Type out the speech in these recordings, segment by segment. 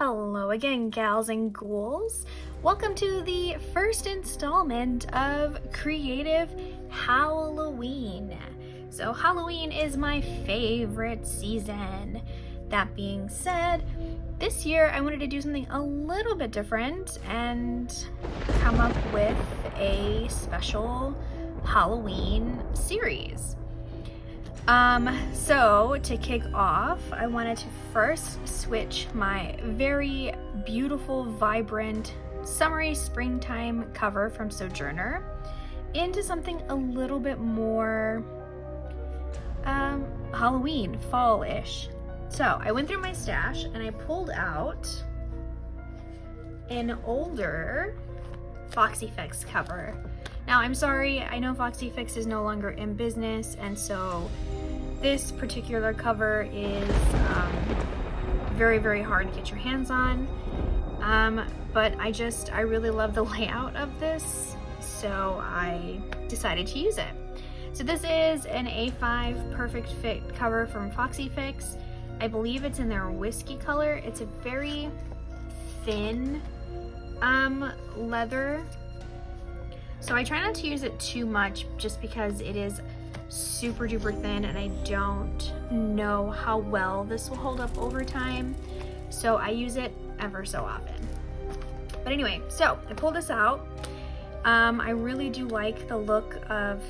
Hello again, gals and ghouls. Welcome to the first installment of Creative Howell-oween. So Halloween is my favorite season. That being said, this year I wanted to do something a little bit different and come up with a special Halloween series. So to kick off, I wanted to first switch my very beautiful, vibrant, summery springtime cover from Sojourner into something a little bit more Halloween, fall-ish. So I went through my stash and I pulled out an older Foxy Fix cover. Now, I'm sorry, I know Foxy Fix is no longer in business, and so this particular cover is very, very hard to get your hands on. But I really love the layout of this, so I decided to use it. So this is an A5 Perfect Fit cover from Foxy Fix. I believe it's in their whiskey color. It's a very thin leather. So I try not to use it too much just because it is super duper thin and I don't know how well this will hold up over time. So I use it ever so often. But anyway, so I pulled this out. I really do like the look of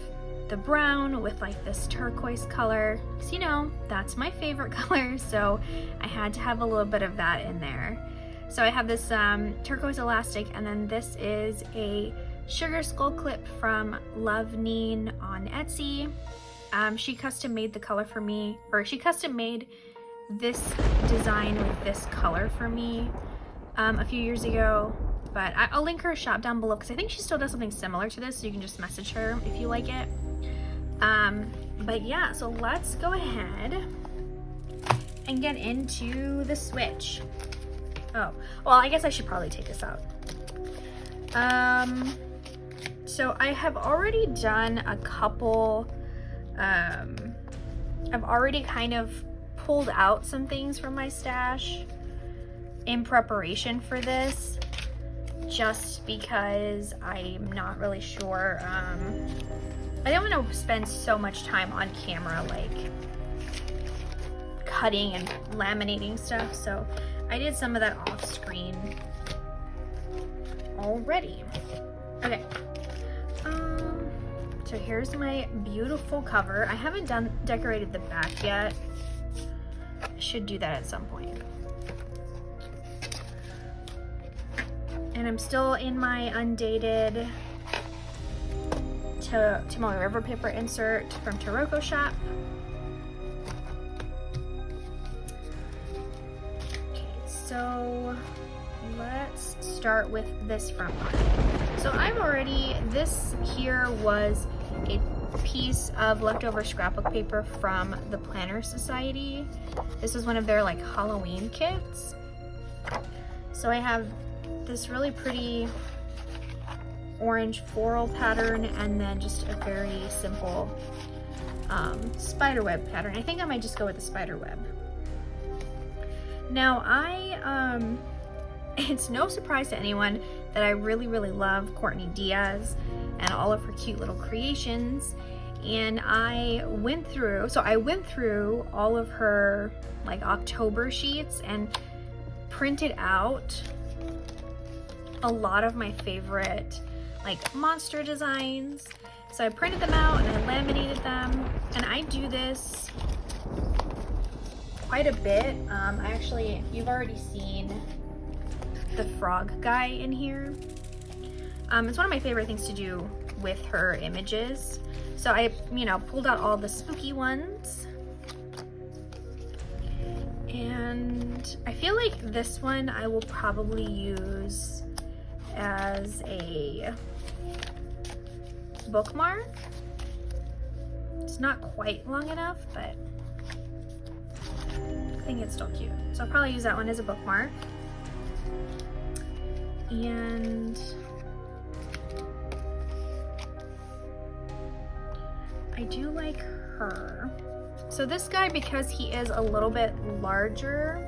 the brown with like this turquoise color. So you know, that's my favorite color. So I had to have a little bit of that in there. So I have this turquoise elastic, and then this is a sugar skull clip from Neen on Etsy. She custom made the color for me, or she custom made this design with this color for me a few years ago, but I'll link her shop down below because I think she still does something similar to this, so you can just message her if you like it. But yeah, so let's go ahead and get into the switch. Oh, well, I guess I should probably take this out. So I have already done a couple, I've already kind of pulled out some things from my stash in preparation for this, just because I'm not really sure, I don't want to spend so much time on camera, like cutting and laminating stuff, so I did some of that off screen already. Okay. So here's my beautiful cover. I haven't decorated the back yet. I should do that at some point. And I'm still in my undated Tomoe River paper insert from Taroko Shop. Okay, so let's start with this front pocket. So this here was a piece of leftover scrapbook paper from the Planner Society. This was one of their like Halloween kits. So I have this really pretty orange floral pattern and then just a very simple spiderweb pattern. I think I might just go with the spiderweb. Now it's no surprise to anyone that I really, really love Courtney Diaz and all of her cute little creations. And I went through all of her like October sheets and printed out a lot of my favorite like monster designs. So I printed them out and I laminated them, and I do this quite a bit. You've already seen the frog guy in here. It's one of my favorite things to do with her images. So I, pulled out all the spooky ones. And I feel like this one I will probably use as a bookmark. It's not quite long enough, but I think it's still cute. So I'll probably use that one as a bookmark. And I do like her. So this guy, because he is a little bit larger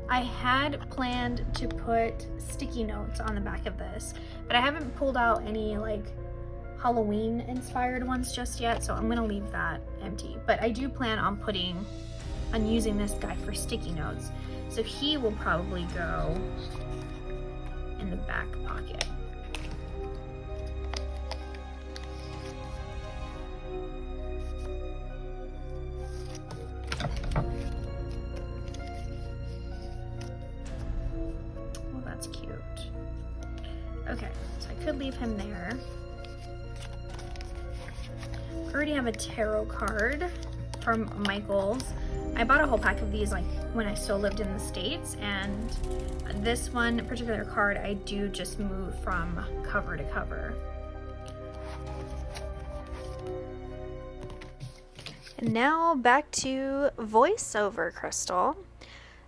I had planned to put sticky notes on the back of this, but I haven't pulled out any like Halloween inspired ones just yet, so I'm gonna leave that empty. But I do plan on using this guy for sticky notes. So he will probably go in the back pocket. Well, that's cute. Okay, so I could leave him there. I already have a tarot card from Michael's. I bought a whole pack of these like when I still lived in the States, and this one particular card I do just move from cover to cover. And now back to voiceover crystal.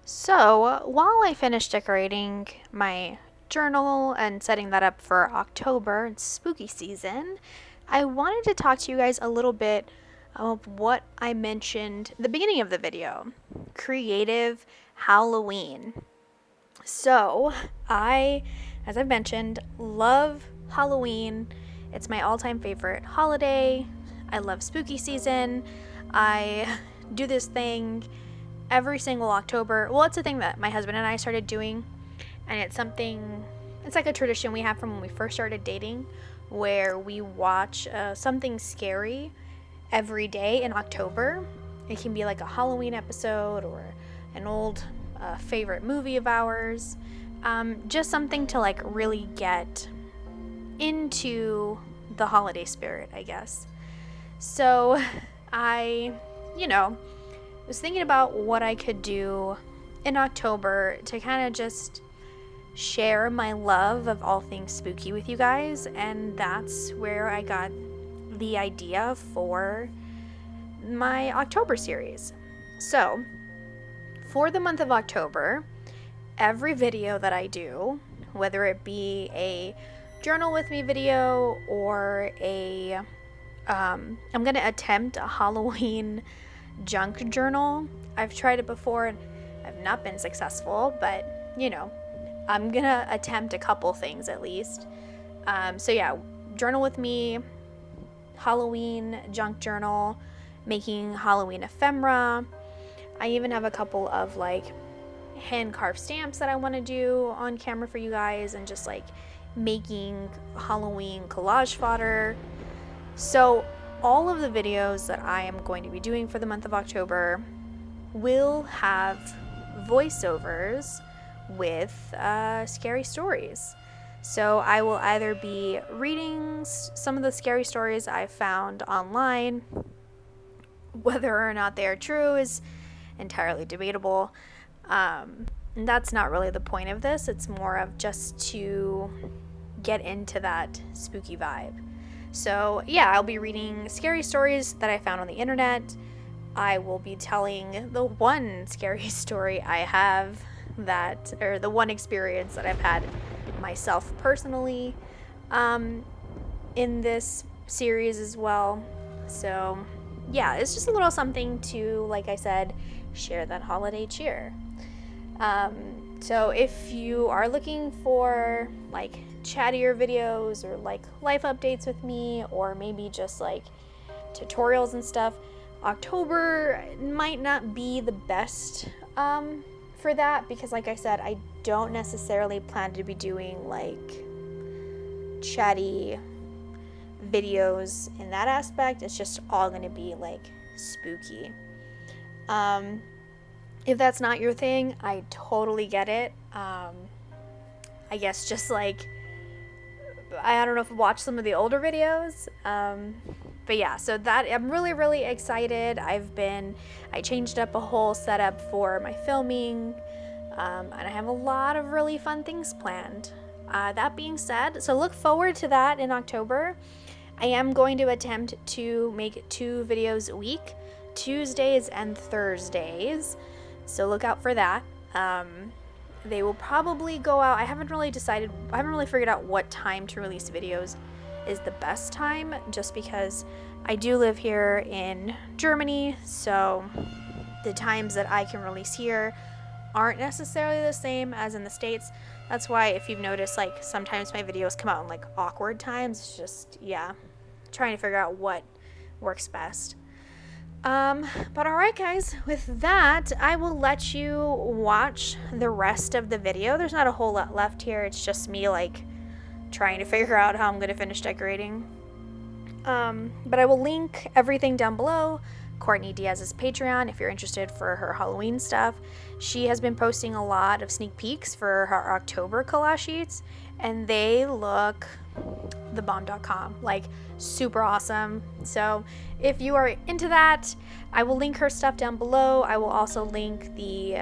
So while I finished decorating my journal and setting that up for October and spooky season, I wanted to talk to you guys a little bit of what I mentioned at the beginning of the video, creative Howell-oween. So I, as I've mentioned, love Halloween. It's my all-time favorite holiday. I love spooky season. I do this thing every single October. Well, it's a thing that my husband and I started doing, and it's like a tradition we have from when we first started dating, where we watch something scary every day in October. It can be like a Halloween episode or an old favorite movie of ours. Just something to like really get into the holiday spirit, I guess. So I, was thinking about what I could do in October to kind of just share my love of all things spooky with you guys, and that's where I got the idea for my October series. So for the month of October, every video that I do, whether it be a journal with me video or I'm gonna attempt a Halloween junk journal. I've tried it before and I've not been successful, but I'm gonna attempt a couple things at least. So yeah, journal with me, Halloween junk journal, making Halloween ephemera. I even have a couple of like hand carved stamps that I want to do on camera for you guys, and just like making Halloween collage fodder. So all of the videos that I am going to be doing for the month of October will have voiceovers with scary stories. So I will either be reading some of the scary stories I found online. Whether or not they are true is entirely debatable. And that's not really the point of this. It's more of just to get into that spooky vibe. So yeah, I'll be reading scary stories that I found on the internet. I will be telling the one scary story I have or the one experience that I've had myself personally in this series as well. So yeah, it's just a little something to, like I said, share that holiday cheer. So if you are looking for like chattier videos or like life updates with me, or maybe just like tutorials and stuff, October might not be the best for that, because like I said, I don't necessarily plan to be doing like chatty videos in that aspect. It's just all going to be like spooky. If that's not your thing, I totally get it. I guess just like, I don't know if you watch some of the older videos, but yeah, so that I'm really, really excited. I changed up a whole setup for my filming, and I have a lot of really fun things planned. That being said, so look forward to that in October. I am going to attempt to make 2 videos a week, Tuesdays and Thursdays, so look out for that. They will probably go out. I haven't really figured out what time to release videos is the best time, just because I do live here in Germany, so the times that I can release here aren't necessarily the same as in the States. That's why if you've noticed, like, sometimes my videos come out in like awkward times. It's just, yeah, trying to figure out what works best. But alright guys, with that, I will let you watch the rest of the video. There's not a whole lot left here. It's just me like trying to figure out how I'm going to finish decorating. But I will link everything down below. Courtney Diaz's Patreon if you're interested for her Halloween stuff. She has been posting a lot of sneak peeks for her October collage sheets, and they look thebomb.com, like super awesome. So if you are into that, I will link her stuff down below. I will also link the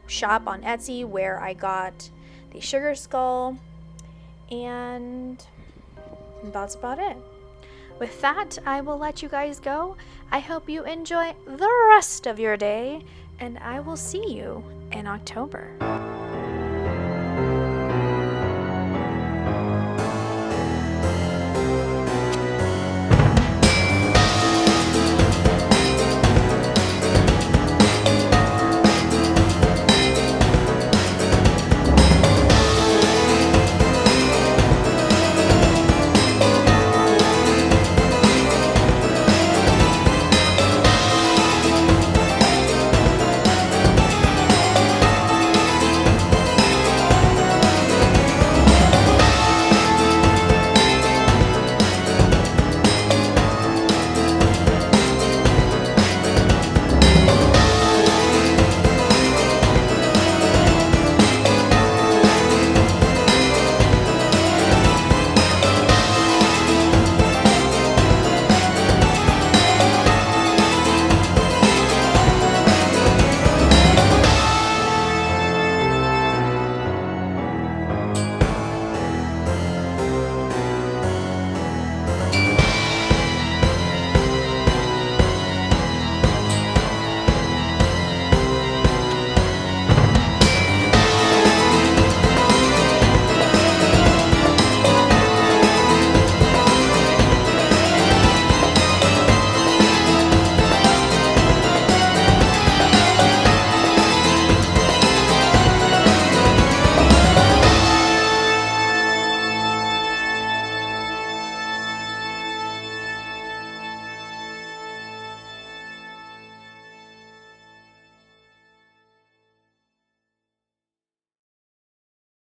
shop on Etsy where I got the sugar skull, and that's about it. With that, I will let you guys go. I hope you enjoy the rest of your day, and I will see you in October.